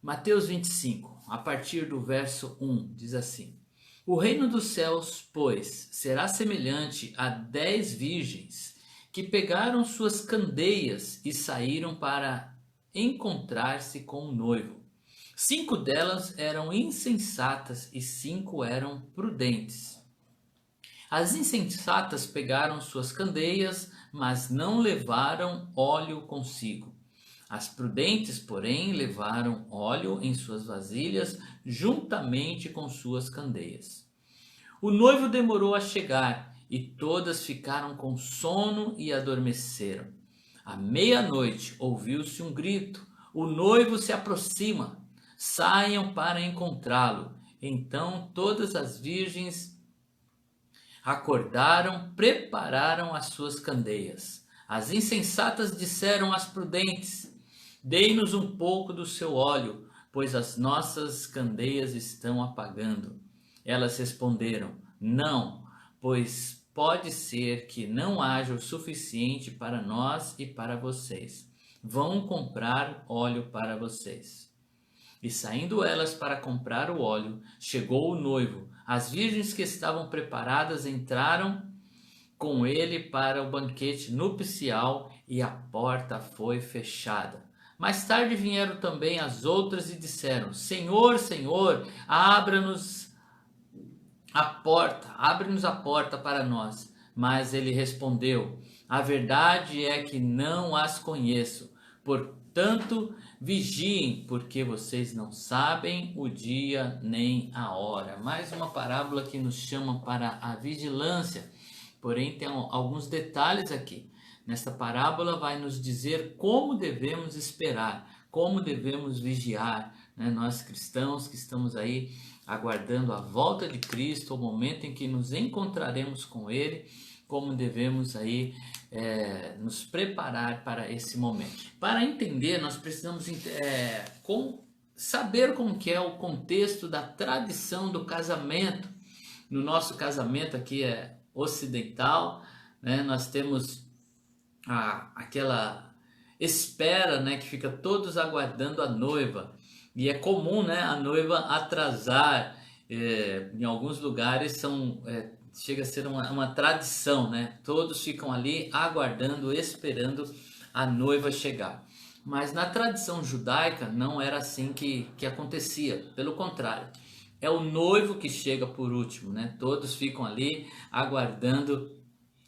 Mateus 25, a partir do verso 1, diz assim: O reino dos céus, pois, será semelhante a 10 virgens que pegaram suas candeias e saíram para encontrar-se com o noivo. 5 delas eram insensatas e 5 eram prudentes. As insensatas pegaram suas candeias, mas não levaram óleo consigo. As prudentes, porém, levaram óleo em suas vasilhas, juntamente com suas candeias. O noivo demorou a chegar, e todas ficaram com sono e adormeceram. À meia-noite ouviu-se um grito: O noivo se aproxima, saiam para encontrá-lo. Então todas as virgens acordaram, prepararam as suas candeias. As insensatas disseram às prudentes: Dei-nos um pouco do seu óleo, pois as nossas candeias estão apagando. Elas responderam: Não, pois pode ser que não haja o suficiente para nós e para vocês. Vão comprar óleo para vocês. E saindo elas para comprar o óleo, chegou o noivo. As virgens que estavam preparadas entraram com ele para o banquete nupcial e a porta foi fechada. Mais tarde vieram também as outras e disseram: Senhor, Senhor, abra-nos abre-nos a porta para nós. Mas ele respondeu: A verdade é que não as conheço. Portanto, vigiem, porque vocês não sabem o dia nem a hora. Mais uma parábola que nos chama para a vigilância. Porém, tem alguns detalhes aqui. Nesta parábola vai nos dizer como devemos esperar, como devemos vigiar, né? Nós cristãos que estamos aí aguardando a volta de Cristo, o momento em que nos encontraremos com Ele, como devemos aí nos preparar para esse momento. Para entender, nós precisamos saber como que é o contexto da tradição do casamento. No nosso casamento aqui é ocidental, né? Nós temos aquela espera, né, que fica todos aguardando a noiva. E é comum, né, a noiva atrasar. Em alguns lugares chega a ser uma tradição, né? Todos ficam ali aguardando, esperando a noiva chegar. Mas na tradição judaica não era assim que acontecia. Pelo contrário, é o noivo que chega por último, né? Todos ficam ali aguardando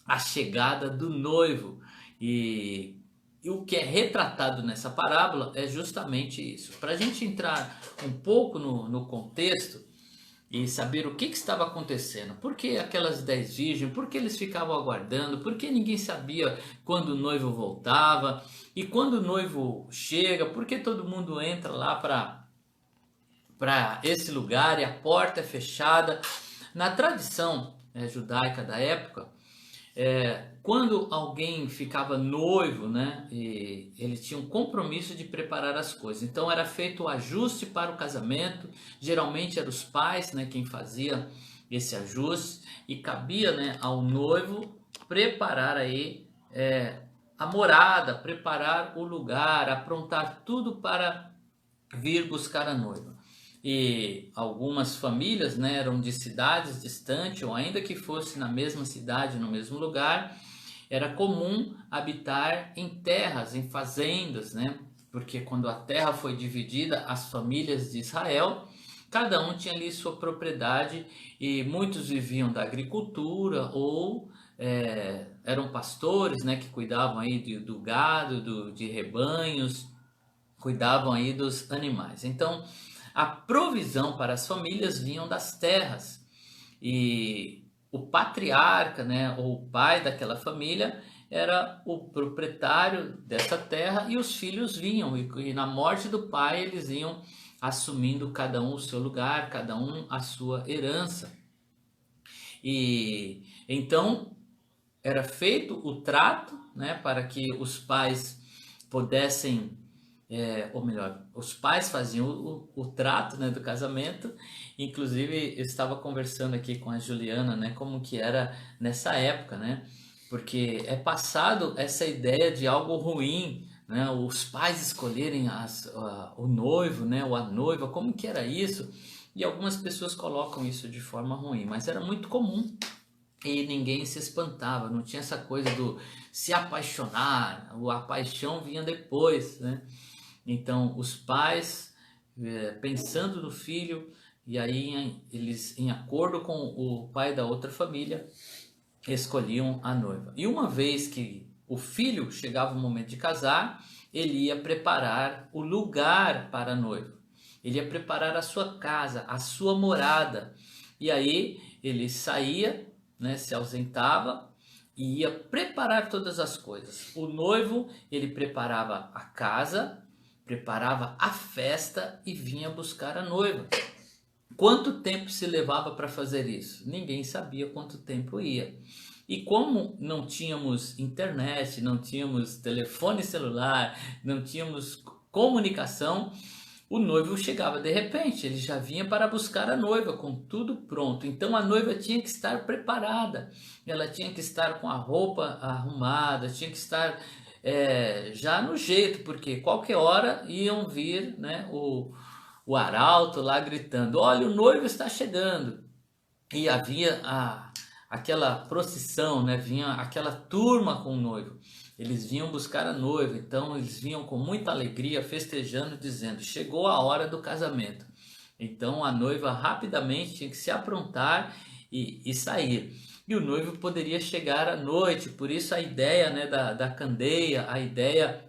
a chegada do noivo. E o que é retratado nessa parábola é justamente isso. Para a gente entrar um pouco no contexto e saber o que estava acontecendo, por que aquelas 10 virgens, por que eles ficavam aguardando, por que ninguém sabia quando o noivo voltava, e quando o noivo chega, por que todo mundo entra lá para esse lugar e a porta é fechada. Na tradição judaica da época, quando alguém ficava noivo, né, e ele tinha um compromisso de preparar as coisas. Então era feito o ajuste para o casamento. Geralmente eram os pais, né, quem fazia esse ajuste, e cabia, né, ao noivo preparar aí a morada, preparar o lugar, aprontar tudo para vir buscar a noiva. E algumas famílias, né, eram de cidades distantes, ou ainda que fosse na mesma cidade, no mesmo lugar, era comum habitar em terras, em fazendas, né? Porque quando a terra foi dividida, as famílias de Israel, cada um tinha ali sua propriedade, e muitos viviam da agricultura ou eram pastores, né, que cuidavam aí do gado, de rebanhos, cuidavam aí dos animais. Então, a provisão para as famílias vinham das terras, e o patriarca, né, ou o pai daquela família, era o proprietário dessa terra, e os filhos vinham, e na morte do pai eles iam assumindo cada um o seu lugar, cada um a sua herança. E então era feito o trato, né, para que os pais pudessem, ou melhor, os pais faziam o trato, né, do casamento. Inclusive eu estava conversando aqui com a Juliana, né, como que era nessa época, né, porque é passado essa ideia de algo ruim né? Os pais escolherem o noivo, né? Ou a noiva, como que era isso? E algumas pessoas colocam isso de forma ruim, mas era muito comum e ninguém se espantava, não tinha essa coisa do se apaixonar, a paixão vinha depois, né? Então os pais pensando no filho, e aí eles, em acordo com o pai da outra família, escolhiam a noiva. E uma vez que o filho chegava o momento de casar, ele ia preparar o lugar para a noiva. Ele ia preparar a sua casa, a sua morada. E aí ele saía, né, se ausentava e ia preparar todas as coisas. O noivo, ele preparava a casa, preparava a festa e vinha buscar a noiva. Quanto tempo se levava para fazer isso? Ninguém sabia quanto tempo ia. E como não tínhamos internet, não tínhamos telefone celular, não tínhamos comunicação, o noivo chegava de repente, ele já vinha para buscar a noiva com tudo pronto. Então a noiva tinha que estar preparada, ela tinha que estar com a roupa arrumada, tinha que estar já no jeito, porque qualquer hora iam vir, né, o arauto lá gritando: olha, o noivo está chegando. E havia aquela procissão, né? Vinha aquela turma com o noivo. Eles vinham buscar a noiva, então eles vinham com muita alegria, festejando, dizendo: chegou a hora do casamento. Então a noiva rapidamente tinha que se aprontar e sair. E o noivo poderia chegar à noite, por isso a ideia, né, da candeia, a ideia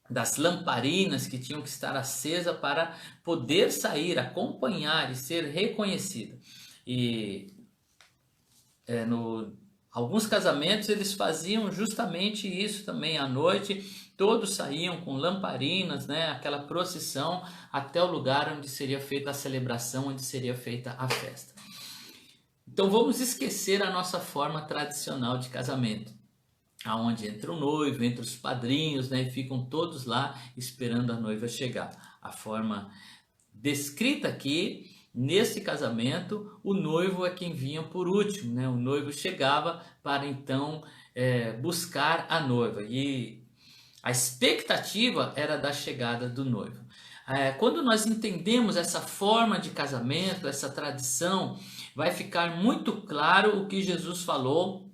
das lamparinas que tinham que estar acesa para poder sair, acompanhar e ser reconhecida. E alguns casamentos eles faziam justamente isso também à noite, todos saíam com lamparinas, né, aquela procissão até o lugar onde seria feita a celebração, onde seria feita a festa. Então vamos esquecer a nossa forma tradicional de casamento, aonde entra o noivo, entra os padrinhos, né, e ficam todos lá esperando a noiva chegar. A forma descrita aqui, nesse casamento, o noivo é quem vinha por último, né? O noivo chegava para então buscar a noiva, e a expectativa era da chegada do noivo. Quando nós entendemos essa forma de casamento, essa tradição, vai ficar muito claro o que Jesus falou,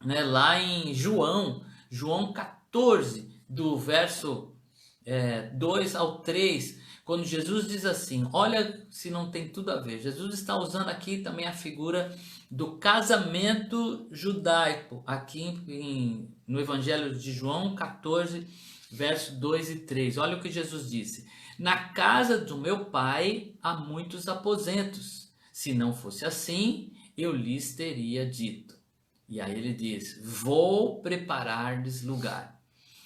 né, lá em João 14, do verso 2 ao 3, quando Jesus diz assim, olha se não tem tudo a ver, Jesus está usando aqui também a figura do casamento judaico, aqui no Evangelho de João 14, verso 2 e 3, olha o que Jesus disse: na casa do meu pai há muitos aposentos, se não fosse assim, eu lhes teria dito. E aí ele diz, vou preparar-lhes lugar.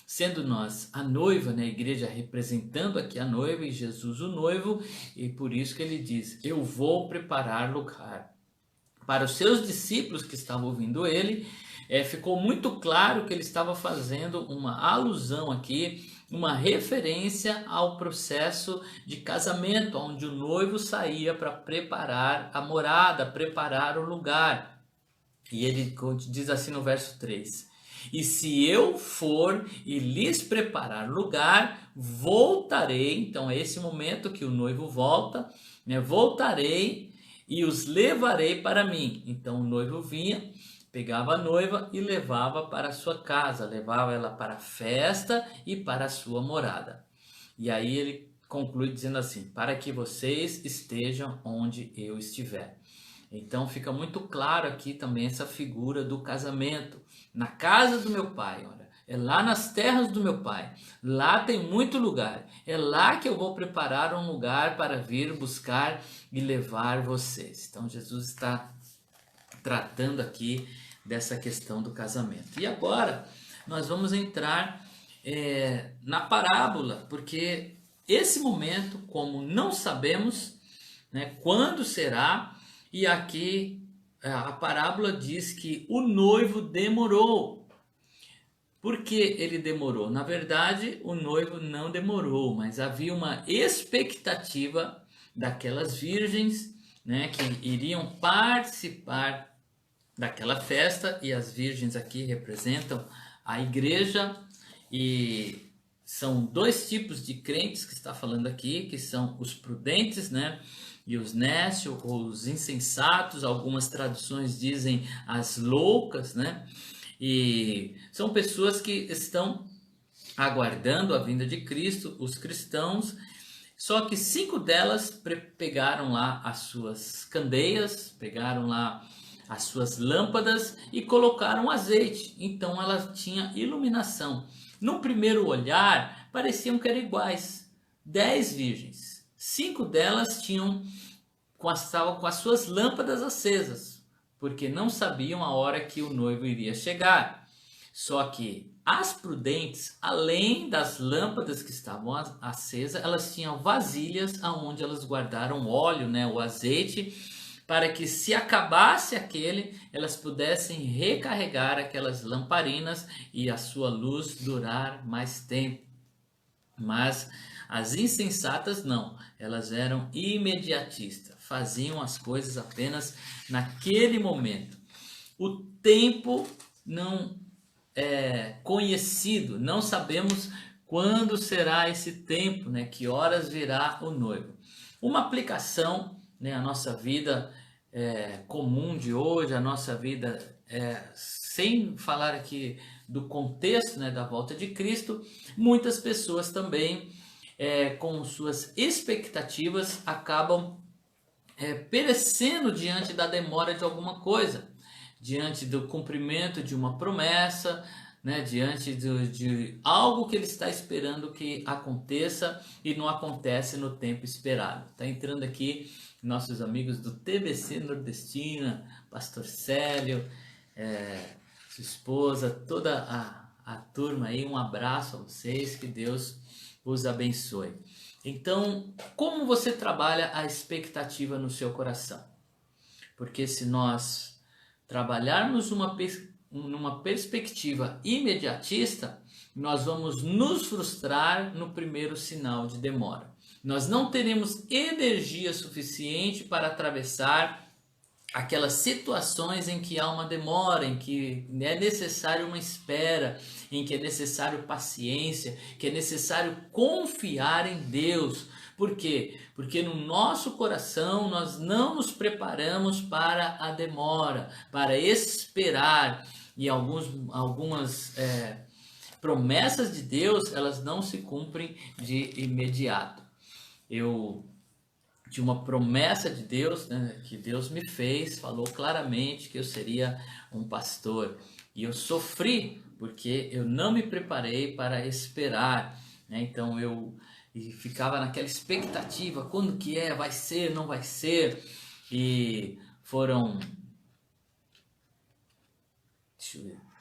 Sendo nós a noiva, né, a igreja representando aqui a noiva e Jesus o noivo, e por isso que ele diz, eu vou preparar lugar. Para os seus discípulos que estavam ouvindo ele, ficou muito claro que ele estava fazendo uma alusão aqui, uma referência ao processo de casamento, onde o noivo saía para preparar a morada, preparar o lugar. E ele diz assim no verso 3, e se eu for e lhes preparar lugar, voltarei. Então é esse momento que o noivo volta, né? Voltarei e os levarei para mim. Então o noivo vinha, pegava a noiva e levava para a sua casa, levava ela para a festa e para a sua morada. E aí ele conclui dizendo assim, para que vocês estejam onde eu estiver. Então fica muito claro aqui também essa figura do casamento. Na casa do meu pai, olha, é lá nas terras do meu pai. Lá tem muito lugar. É lá que eu vou preparar um lugar para vir buscar e levar vocês. Então Jesus está tratando aqui dessa questão do casamento. E agora nós vamos entrar na parábola, porque esse momento, como não sabemos, né, quando será, e aqui a parábola diz que o noivo demorou. Por que ele demorou? Na verdade, o noivo não demorou, mas havia uma expectativa daquelas virgens, né, que iriam participar daquela festa, e as virgens aqui representam a igreja, e São dois tipos de crentes que está falando aqui, que são os prudentes, né? E os nécios, ou os insensatos, algumas traduções dizem as loucas, né? E são pessoas que estão aguardando a vinda de Cristo, os cristãos. Só que 5 delas pegaram lá as suas candeias, pegaram lá as suas lâmpadas e colocaram azeite. Então ela tinha iluminação. No primeiro olhar, pareciam que eram iguais. 10 virgens. 5 delas estavam com as suas lâmpadas acesas, porque não sabiam a hora que o noivo iria chegar. Só que as prudentes, além das lâmpadas que estavam acesas, elas tinham vasilhas onde elas guardaram óleo, né, o azeite, para que se acabasse aquele, elas pudessem recarregar aquelas lamparinas e a sua luz durar mais tempo. Mas as insensatas não, elas eram imediatistas, faziam as coisas apenas naquele momento. O tempo não é conhecido, não sabemos quando será esse tempo, né? Que horas virá o noivo. Uma aplicação, né? A nossa vida comum de hoje, a nossa vida sem falar aqui do contexto, né, da volta de Cristo, muitas pessoas também com suas expectativas acabam perecendo diante da demora de alguma coisa, diante do cumprimento de uma promessa, né, diante de algo que ele está esperando que aconteça e não acontece no tempo esperado. Está entrando aqui nossos amigos do TBC Nordestina, Pastor Célio, sua esposa, toda a turma aí, um abraço a vocês, que Deus os abençoe. Então, como você trabalha a expectativa no seu coração? Porque se nós trabalharmos numa perspectiva imediatista, nós vamos nos frustrar no primeiro sinal de demora. Nós não teremos energia suficiente para atravessar aquelas situações em que há uma demora, em que é necessário uma espera, em que é necessário paciência, que é necessário confiar em Deus. Por quê? Porque no nosso coração nós não nos preparamos para a demora, para esperar. E algumas promessas de Deus, elas não se cumprem de imediato. De uma promessa de Deus, né, que Deus me fez, falou claramente que eu seria um pastor. E eu sofri porque eu não me preparei para esperar, né? Então eu ficava naquela expectativa, quando que vai ser, não vai ser. E foram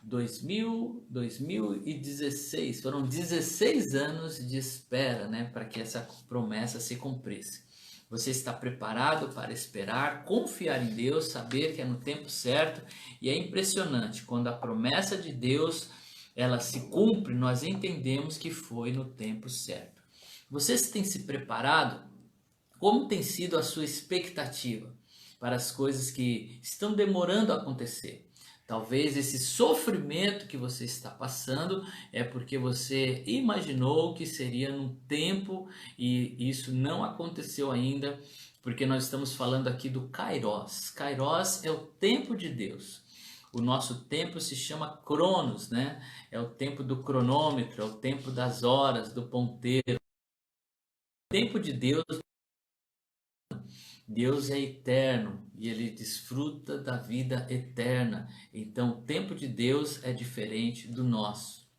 2016, foram 16 anos de espera, né, para que essa promessa se cumprisse. Você está preparado para esperar, confiar em Deus, saber que é no tempo certo. E é impressionante, quando a promessa de Deus ela se cumpre, nós entendemos que foi no tempo certo. Você tem se preparado? Como tem sido a sua expectativa para as coisas que estão demorando a acontecer? Talvez esse sofrimento que você está passando é porque você imaginou que seria num tempo e isso não aconteceu ainda, porque nós estamos falando aqui do Kairos. Kairos é o tempo de Deus. O nosso tempo se chama Cronos, né? É o tempo do cronômetro, é o tempo das horas, do ponteiro. O tempo de Deus. Deus é eterno e ele desfruta da vida eterna. Então, o tempo de Deus é diferente do nosso.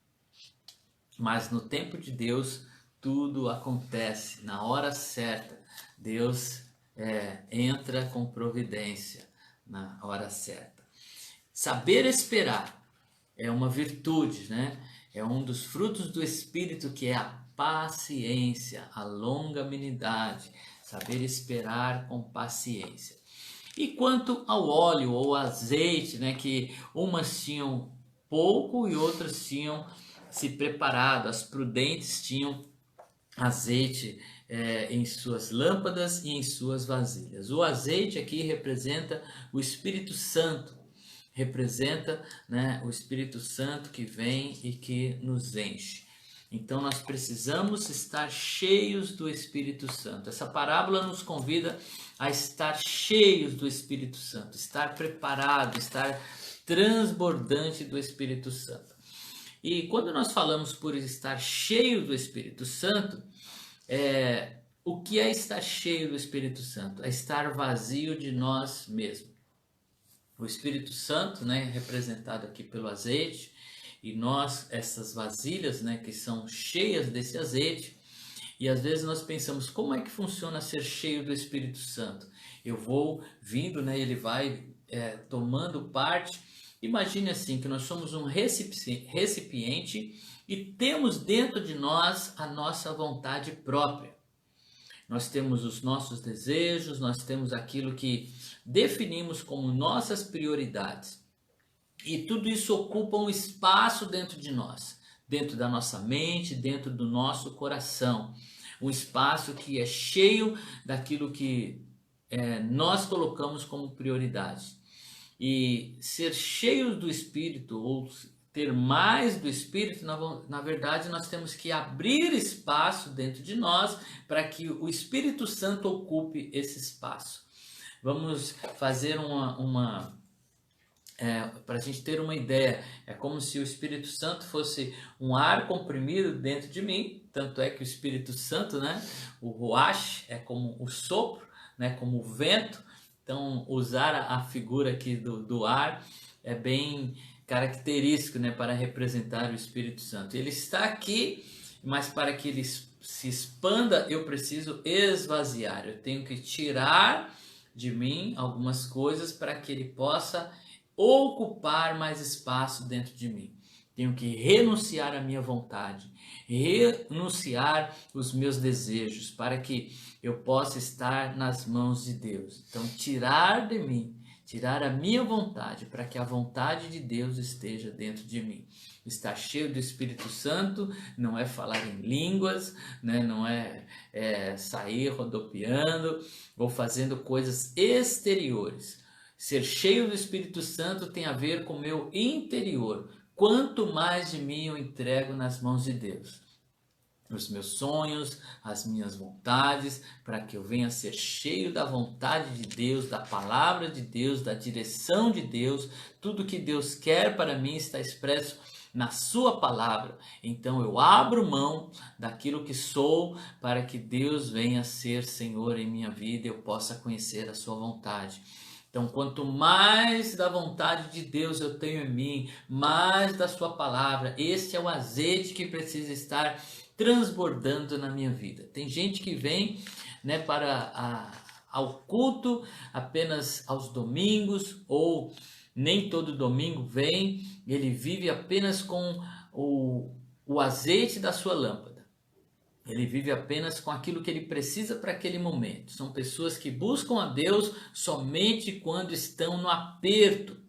Mas no tempo de Deus, tudo acontece na hora certa. Deus entra com providência na hora certa. Saber esperar é uma virtude, né? É um dos frutos do Espírito, que é a paciência, a longanimidade. Saber esperar com paciência. E quanto ao óleo ou azeite, né, que umas tinham pouco e outras tinham se preparado. As prudentes tinham azeite em suas lâmpadas e em suas vasilhas. O azeite aqui representa o Espírito Santo, representa, né, o Espírito Santo que vem e que nos enche. Então nós precisamos estar cheios do Espírito Santo. Essa parábola nos convida a estar cheios do Espírito Santo, estar preparado, estar transbordante do Espírito Santo. E quando nós falamos por estar cheio do Espírito Santo, o que é estar cheio do Espírito Santo? É estar vazio de nós mesmos. O Espírito Santo, né, representado aqui pelo azeite, e nós, essas vasilhas, né, que são cheias desse azeite, e às vezes nós pensamos, como é que funciona ser cheio do Espírito Santo? Eu vou vindo, né, ele vai tomando parte. Imagine assim, que nós somos um recipiente e temos dentro de nós a nossa vontade própria. Nós temos os nossos desejos, nós temos aquilo que definimos como nossas prioridades. E tudo isso ocupa um espaço dentro de nós, dentro da nossa mente, dentro do nosso coração. Um espaço que é cheio daquilo que nós colocamos como prioridade. E ser cheio do Espírito, ou ter mais do Espírito, na verdade nós temos que abrir espaço dentro de nós para que o Espírito Santo ocupe esse espaço. Vamos fazer para a gente ter uma ideia, é como se o Espírito Santo fosse um ar comprimido dentro de mim, tanto é que o Espírito Santo, né, o Ruach, é como o sopro, né, como o vento. Então usar a figura aqui do ar é bem característico, né, para representar o Espírito Santo. Ele está aqui, mas para que ele se expanda, eu preciso esvaziar, eu tenho que tirar de mim algumas coisas para que ele possa ocupar mais espaço dentro de mim. Tenho que renunciar à minha vontade, renunciar os meus desejos, para que eu possa estar nas mãos de Deus. Então, tirar de mim, tirar a minha vontade, para que a vontade de Deus esteja dentro de mim. Estar cheio do Espírito Santo não é falar em línguas, né? Não é sair rodopiando ou fazendo coisas exteriores. Ser cheio do Espírito Santo tem a ver com o meu interior. Quanto mais de mim eu entrego nas mãos de Deus, os meus sonhos, as minhas vontades, para que eu venha a ser cheio da vontade de Deus, da palavra de Deus, da direção de Deus. Tudo que Deus quer para mim está expresso na sua palavra. Então eu abro mão daquilo que sou para que Deus venha a ser Senhor em minha vida e eu possa conhecer a sua vontade. Então, quanto mais da vontade de Deus eu tenho em mim, mais da sua palavra, esse é o azeite que precisa estar transbordando na minha vida. Tem gente que vem, né, ao culto apenas aos domingos, ou nem todo domingo vem, ele vive apenas com o azeite da sua lâmpada. Ele vive apenas com aquilo que ele precisa para aquele momento. São pessoas que buscam a Deus somente quando estão no aperto.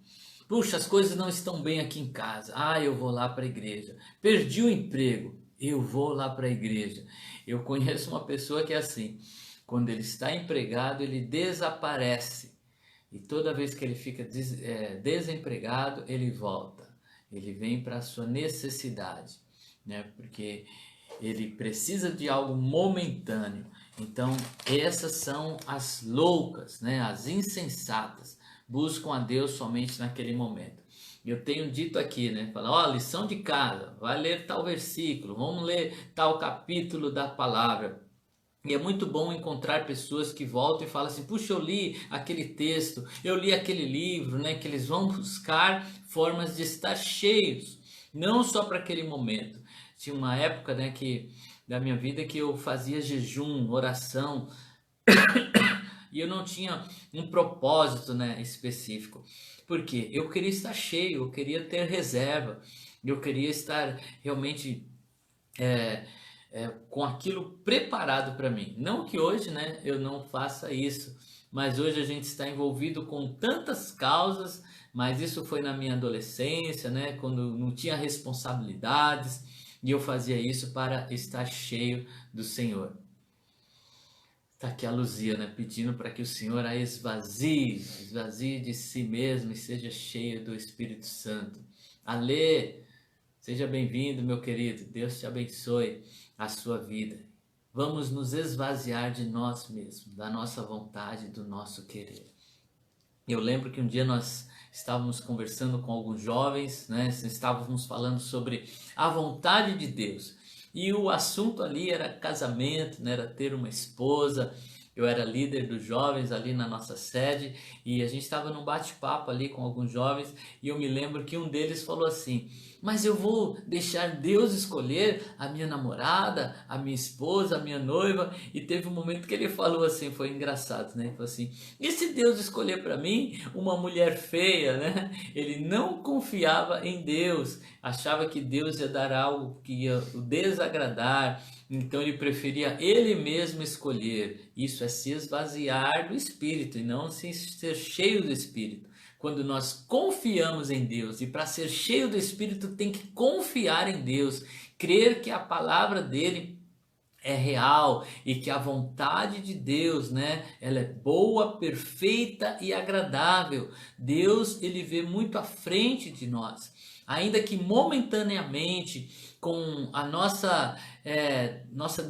Puxa, as coisas não estão bem aqui em casa. Eu vou lá para a igreja. Perdi o emprego. Eu vou lá para a igreja. Eu conheço uma pessoa que é assim. Quando ele está empregado, ele desaparece. E toda vez que ele fica desempregado, ele volta. Ele vem para a sua necessidade, né? Porque ele precisa de algo momentâneo. Então essas são as loucas, né? As insensatas, buscam a Deus somente naquele momento. Eu tenho dito aqui, né? Fala, lição de casa, vai ler tal versículo, vamos ler tal capítulo da palavra. E é muito bom encontrar pessoas que voltam e falam assim, puxa, eu li aquele texto, eu li aquele livro, né? Que eles vão buscar formas de estar cheios, não só para aquele momento. Tinha uma época, né, da minha vida que eu fazia jejum, oração, e eu não tinha um propósito, né, específico. Por quê? Eu queria estar cheio, eu queria ter reserva, eu queria estar realmente com aquilo preparado para mim. Não que hoje, né, eu não faça isso, mas hoje a gente está envolvido com tantas causas, mas isso foi na minha adolescência, né, quando não tinha responsabilidades, e eu fazia isso para estar cheio do Senhor. Está aqui a Luzia, né, pedindo para que o Senhor a esvazie de si mesmo e seja cheio do Espírito Santo. A Lê, Seja bem-vindo, meu querido. Deus te abençoe a sua vida. Vamos nos esvaziar de nós mesmos, da nossa vontade, do nosso querer. Eu lembro que um dia nós estávamos conversando com alguns jovens, né? Estávamos falando sobre a vontade de Deus. E o assunto ali era casamento, né? Era ter uma esposa. Eu era líder dos jovens ali na nossa sede e a gente estava num bate-papo ali com alguns jovens e eu me lembro que um deles falou assim: mas eu vou deixar Deus escolher a minha namorada, a minha esposa, a minha noiva? E teve um momento que ele falou assim, foi engraçado, né? Ele falou assim: e se Deus escolher para mim uma mulher feia, né? Ele não confiava em Deus, achava que Deus ia dar algo que ia o desagradar. Então ele preferia ele mesmo escolher. Isso é se esvaziar do Espírito e não se ser cheio do Espírito. Quando nós confiamos em Deus, e para ser cheio do Espírito tem que confiar em Deus, crer que a palavra dele é real e que a vontade de Deus, né, ela é boa, perfeita e agradável. Deus, ele vê muito à frente de nós, ainda que momentaneamente, com a nossa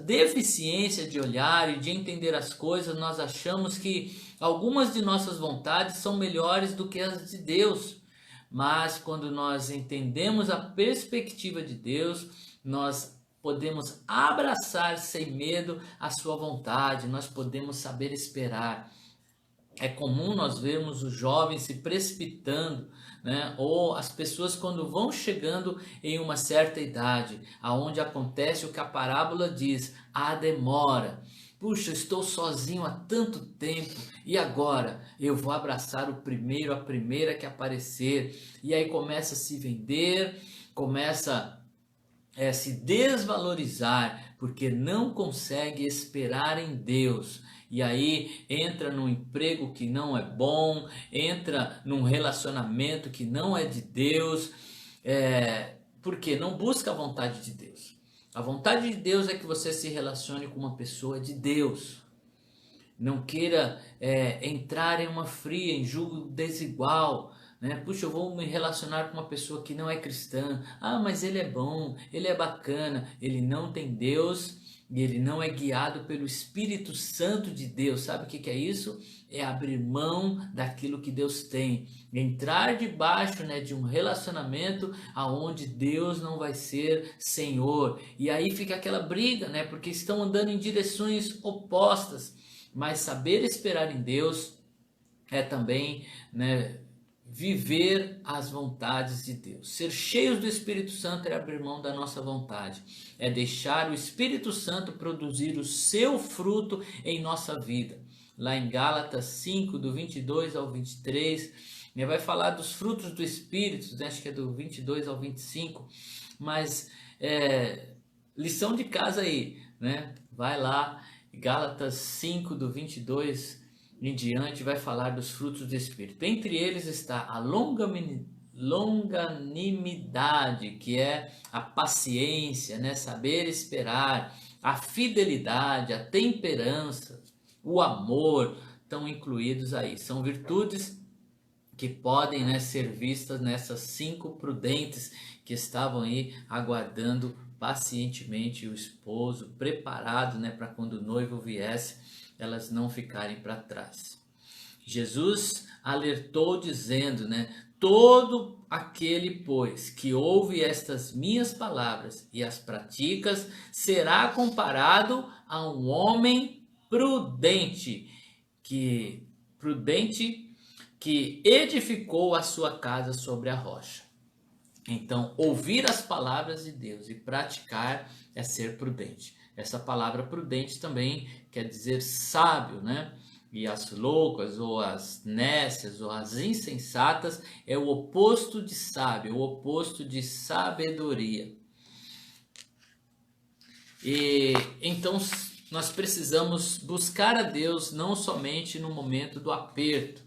deficiência de olhar e de entender as coisas, nós achamos que algumas de nossas vontades são melhores do que as de Deus. Mas quando nós entendemos a perspectiva de Deus, nós podemos abraçar sem medo a sua vontade, nós podemos saber esperar. É comum nós vermos os jovens se precipitando, né? Ou as pessoas quando vão chegando em uma certa idade, aonde acontece o que a parábola diz, a demora. Puxa, estou sozinho há tanto tempo e agora eu vou abraçar o primeiro, a primeira que aparecer. E aí começa a se vender, começa se desvalorizar porque não consegue esperar em Deus. E aí entra num emprego que não é bom, entra num relacionamento que não é de Deus, porque não busca a vontade de Deus. A vontade de Deus é que você se relacione com uma pessoa de Deus. Não queira entrar em uma fria, em julgo desigual, né? Puxa, eu vou me relacionar com uma pessoa que não é cristã. Ah, mas ele é bom, ele é bacana. Ele não tem Deus e ele não é guiado pelo Espírito Santo de Deus. Sabe o que é isso? É abrir mão daquilo que Deus tem. Entrar debaixo, né, de um relacionamento aonde Deus não vai ser Senhor. E aí fica aquela briga, né? Porque estão andando em direções opostas. Mas saber esperar em Deus é também, né, viver as vontades de Deus. Ser cheios do Espírito Santo é abrir mão da nossa vontade. É deixar o Espírito Santo produzir o seu fruto em nossa vida. Lá em Gálatas 5, do 22 ao 23, vai falar dos frutos do Espírito, né? Acho que é do 22 ao 25, mas lição de casa aí, né? Vai lá, Gálatas 5, do 22 em diante, vai falar dos frutos do Espírito. Entre eles está a longanimidade, que é a paciência, né? Saber esperar, a fidelidade, a temperança, o amor, estão incluídos aí. São virtudes que podem, né, ser vistas nessas 5 prudentes que estavam aí aguardando pacientemente o esposo, preparado, né, para quando o noivo viesse, elas não ficarem para trás. Jesus alertou dizendo, né, todo aquele, pois, que ouve estas minhas palavras e as praticas, será comparado a um homem prudente que edificou a sua casa sobre a rocha. Então, ouvir as palavras de Deus e praticar é ser prudente. Essa palavra prudente também quer dizer sábio, né? E as loucas, ou as nécias, ou as insensatas é o oposto de sábio, o oposto de sabedoria. E então nós precisamos buscar a Deus não somente no momento do aperto.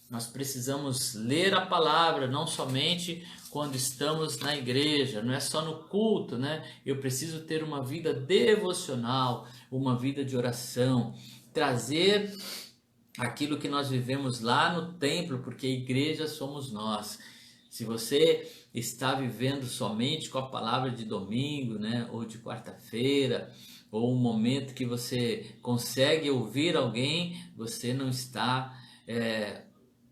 Nós precisamos ler a palavra, não somente quando estamos na igreja, não é só no culto, né? Eu preciso ter uma vida devocional, uma vida de oração, trazer aquilo que nós vivemos lá no templo, porque a igreja somos nós. Se você está vivendo somente com a palavra de domingo, né, ou de quarta-feira, ou um momento que você consegue ouvir alguém, você não está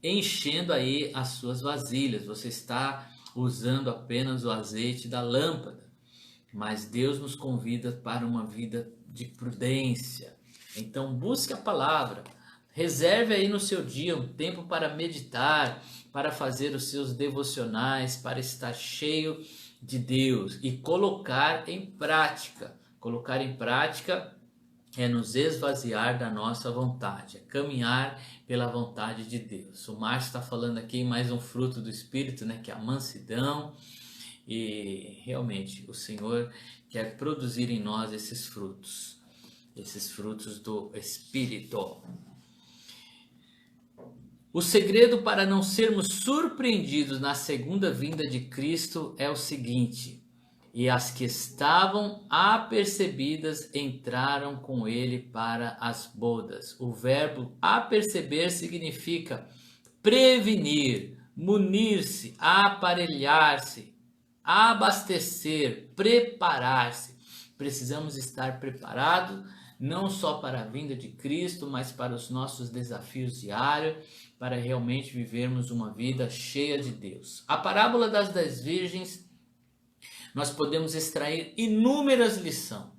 enchendo aí as suas vasilhas, você está usando apenas o azeite da lâmpada. Mas Deus nos convida para uma vida de prudência. Então busque a palavra, reserve aí no seu dia um tempo para meditar, para fazer os seus devocionais, para estar cheio de Deus e colocar em prática. Colocar em prática é nos esvaziar da nossa vontade, é caminhar pela vontade de Deus. O Márcio está falando aqui mais um fruto do Espírito, né, que é a mansidão. E realmente o Senhor quer produzir em nós esses frutos do Espírito. O segredo para não sermos surpreendidos na segunda vinda de Cristo é o seguinte: e as que estavam apercebidas entraram com ele para as bodas. O verbo aperceber significa prevenir, munir-se, aparelhar-se, abastecer, preparar-se. Precisamos estar preparados não só para a vinda de Cristo, mas para os nossos desafios diários, para realmente vivermos uma vida cheia de Deus. A parábola das 10 virgens, nós podemos extrair inúmeras lições.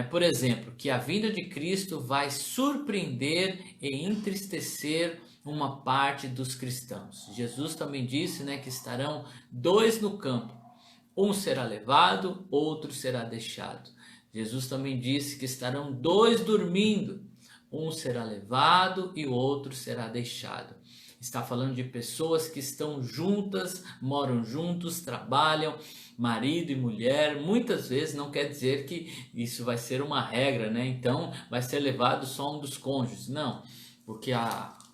Por exemplo, que a vinda de Cristo vai surpreender e entristecer uma parte dos cristãos. Jesus também disse, que estarão 2 no campo. Um será levado, outro será deixado. Jesus também disse que estarão 2 dormindo. Um será levado e o outro será deixado. Está falando de pessoas que estão juntas, moram juntos, trabalham, marido e mulher. Muitas vezes não quer dizer que isso vai ser uma regra, Então vai ser levado só um dos cônjuges. Não, porque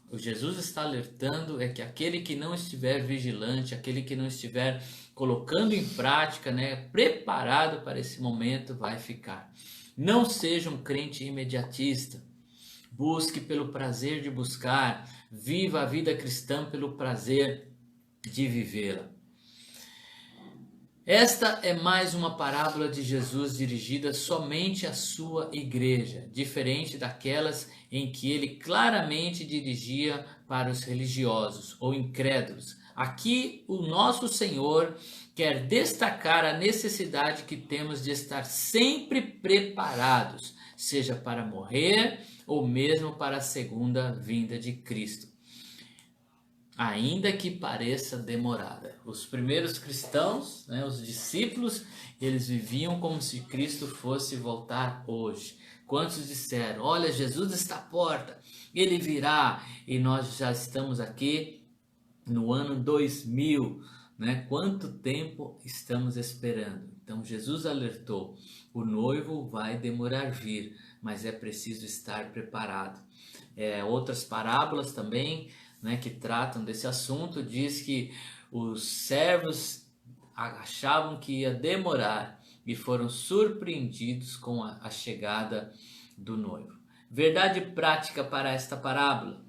o Jesus está alertando é que aquele que não estiver vigilante, aquele que não estiver colocando em prática, preparado para esse momento, vai ficar. Não seja um crente imediatista. Busque pelo prazer de buscar. Viva a vida cristã pelo prazer de vivê-la. Esta é mais uma parábola de Jesus dirigida somente à sua igreja, diferente daquelas em que ele claramente dirigia para os religiosos ou incrédulos. Aqui o nosso Senhor quer destacar a necessidade que temos de estar sempre preparados, seja para morrer ou mesmo para a segunda vinda de Cristo, ainda que pareça demorada. Os primeiros cristãos, os discípulos, eles viviam como se Cristo fosse voltar hoje. Quantos disseram: olha, Jesus está à porta, ele virá, e nós já estamos aqui no ano 2000, Quanto tempo estamos esperando? Então Jesus alertou: o noivo vai demorar a vir, mas é preciso estar preparado. Outras parábolas também, que tratam desse assunto, diz que os servos achavam que ia demorar e foram surpreendidos com a chegada do noivo. Verdade prática para esta parábola: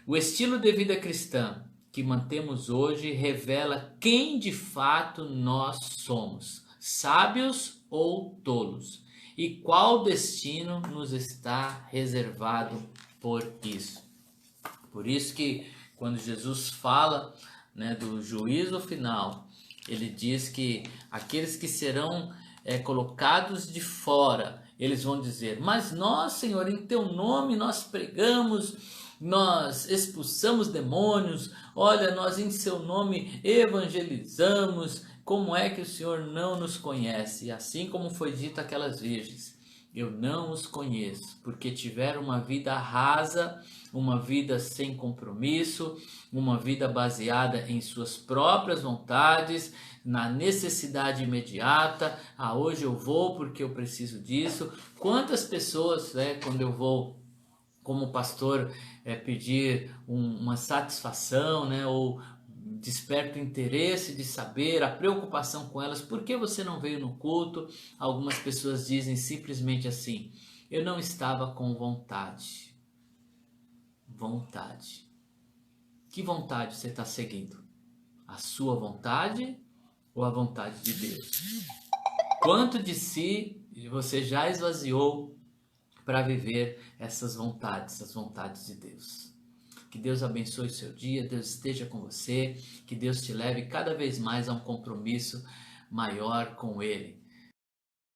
o estilo de vida cristã que mantemos hoje revela quem de fato nós somos, sábios ou tolos, e qual destino nos está reservado por isso. Por isso que quando Jesus fala do juízo final, ele diz que aqueles que serão colocados de fora, eles vão dizer: mas nós, Senhor, em teu nome nós pregamos, nós expulsamos demônios, olha, nós em seu nome evangelizamos, como é que o Senhor não nos conhece? Assim como foi dito àquelas virgens: eu não os conheço, porque tiveram uma vida rasa, uma vida sem compromisso, uma vida baseada em suas próprias vontades, na necessidade imediata. Hoje eu vou porque eu preciso disso. Quantas pessoas, quando eu vou como pastor pedir uma satisfação, ou desperta o interesse de saber, a preocupação com elas: por que você não veio no culto? Algumas pessoas dizem simplesmente assim: eu não estava com vontade. Vontade. Que vontade você está seguindo? A sua vontade ou a vontade de Deus? Quanto de si você já esvaziou para viver essas vontades, as vontades de Deus? Que Deus abençoe o seu dia, Deus esteja com você, que Deus te leve cada vez mais a um compromisso maior com Ele.